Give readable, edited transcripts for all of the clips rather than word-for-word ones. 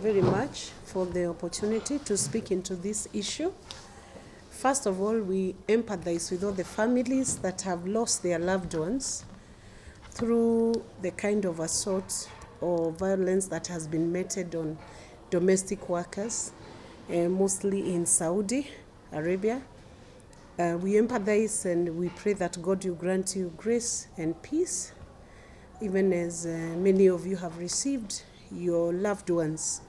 very much for the opportunity to speak into this issue. First of all, we empathize with all the families that have lost their loved ones through the kind of assault or violence that has been meted on domestic workers, mostly in Saudi Arabia. We empathize and we pray that God will grant you grace and peace, even as many of you have received your loved ones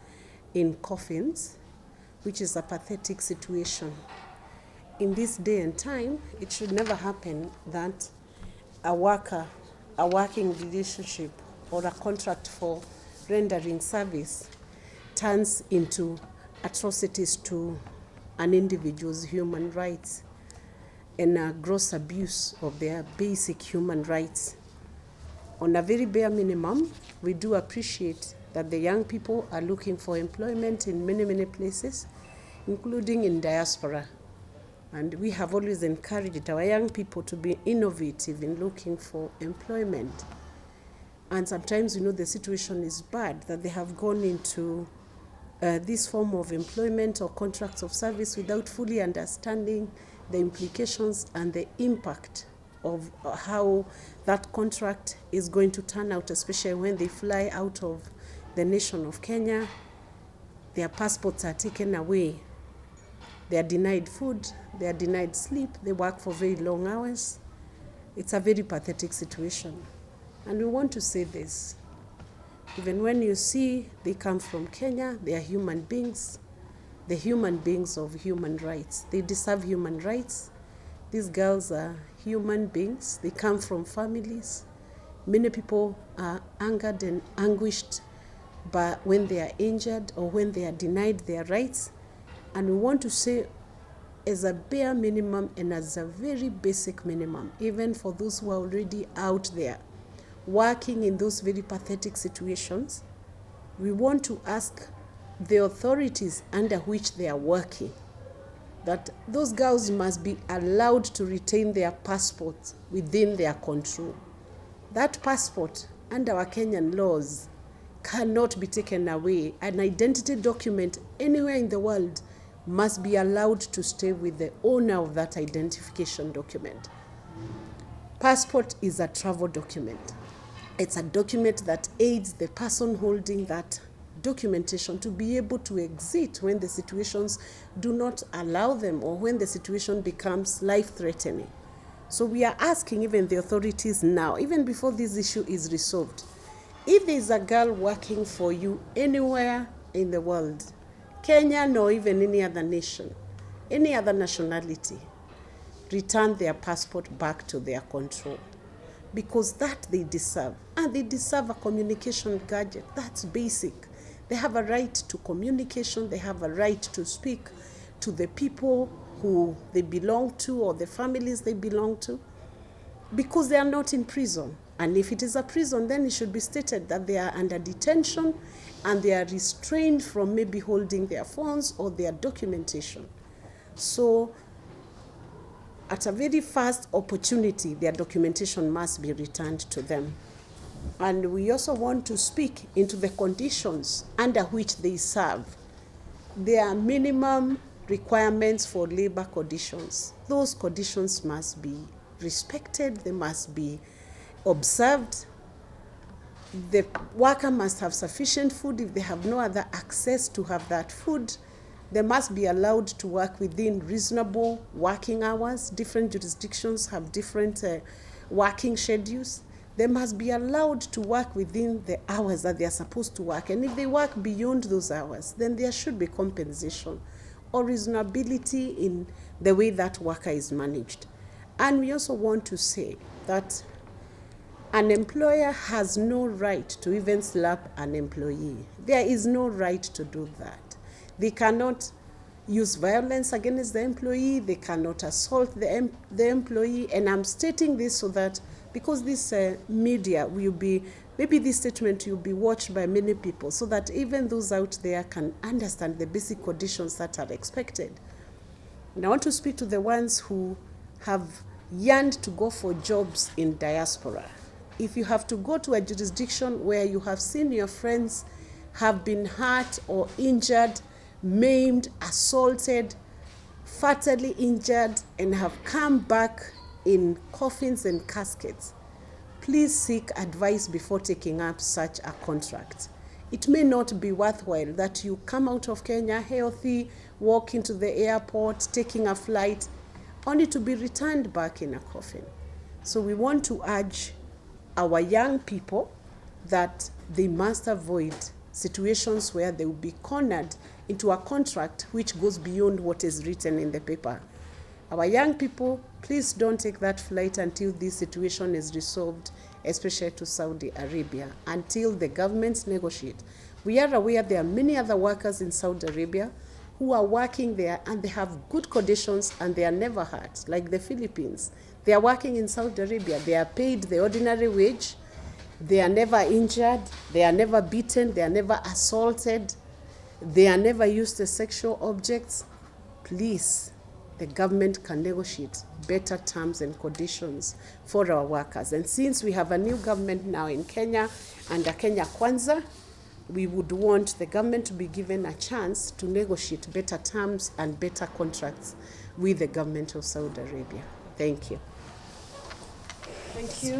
in coffins, which is a pathetic situation. In this day and time, it should never happen that a working relationship or a contract for rendering service turns into atrocities to an individual's human rights and a gross abuse of their basic human rights. On a very bare minimum, we do appreciate that the young people are looking for employment in many, many places, including in diaspora. And we have always encouraged our young people to be innovative in looking for employment. And sometimes, the situation is bad, that they have gone into this form of employment or contracts of service without fully understanding the implications and the impact of how that contract is going to turn out, especially when they fly out of the nation of Kenya. Their passports are taken away. They are denied food. They are denied sleep. They work for very long hours. It's a very pathetic situation. And we want to say this. Even when you see they come from Kenya, they are human beings, the human beings of human rights. They deserve human rights. These girls are human beings. They come from families. Many people are angered and anguished but when they are injured or when they are denied their rights. And we want to say, as a bare minimum and as a very basic minimum, even for those who are already out there working in those very pathetic situations, we want to ask the authorities under which they are working that those girls must be allowed to retain their passports within their control. That passport, under our Kenyan laws, cannot be taken away. An identity document anywhere in the world must be allowed to stay with the owner of that identification document. Passport is a travel document. It's a document that aids the person holding that documentation to be able to exit when the situations do not allow them or when the situation becomes life-threatening. So we are asking even the authorities now, even before this issue is resolved, if there is a girl working for you anywhere in the world, Kenya or even any other nation, any other nationality, return their passport back to their control. Because that they deserve. And they deserve a communication gadget. That's basic. They have a right to communication. They have a right to speak to the people who they belong to or the families they belong to, because they are not in prison. And if it is a prison, then it should be stated that they are under detention and they are restrained from maybe holding their phones or their documentation. So at a very first opportunity, their documentation must be returned to them. And we also want to speak into the conditions under which they serve. There are minimum requirements for labor conditions. Those conditions must be respected. They must be observed. The worker must have sufficient food. If they have no other access to have that food, they must be allowed to work within reasonable working hours. Different jurisdictions have different working schedules. They must be allowed to work within the hours that they are supposed to work. And if they work beyond those hours, then there should be compensation or reasonability in the way that worker is managed. And we also want to say that an employer has no right to even slap an employee. There is no right to do that. They cannot use violence against the employee. They cannot assault the employee. And I'm stating this so that because this media will be, maybe this statement will be watched by many people so that even those out there can understand the basic conditions that are expected. And I want to speak to the ones who have yearned to go for jobs in diaspora. If you have to go to a jurisdiction where you have seen your friends have been hurt or injured, maimed, assaulted, fatally injured, and have come back in coffins and caskets, please seek advice before taking up such a contract. It may not be worthwhile that you come out of Kenya healthy, walk into the airport, taking a flight, only to be returned back in a coffin. So we want to urge our young people that they must avoid situations where they will be cornered into a contract which goes beyond what is written in the paper. Our young people, please don't take that flight until this situation is resolved, especially to Saudi Arabia, until the governments negotiate. We are aware there are many other workers in Saudi Arabia who are working there and they have good conditions and they are never hurt, like the Philippines. They are working in Saudi Arabia. They are paid the ordinary wage. They are never injured. They are never beaten. They are never assaulted. They are never used as sexual objects. Please, the government can negotiate better terms and conditions for our workers. And since we have a new government now in Kenya, under Kenya Kwanza, we would want the government to be given a chance to negotiate better terms and better contracts with the government of Saudi Arabia. Thank you. Thank you.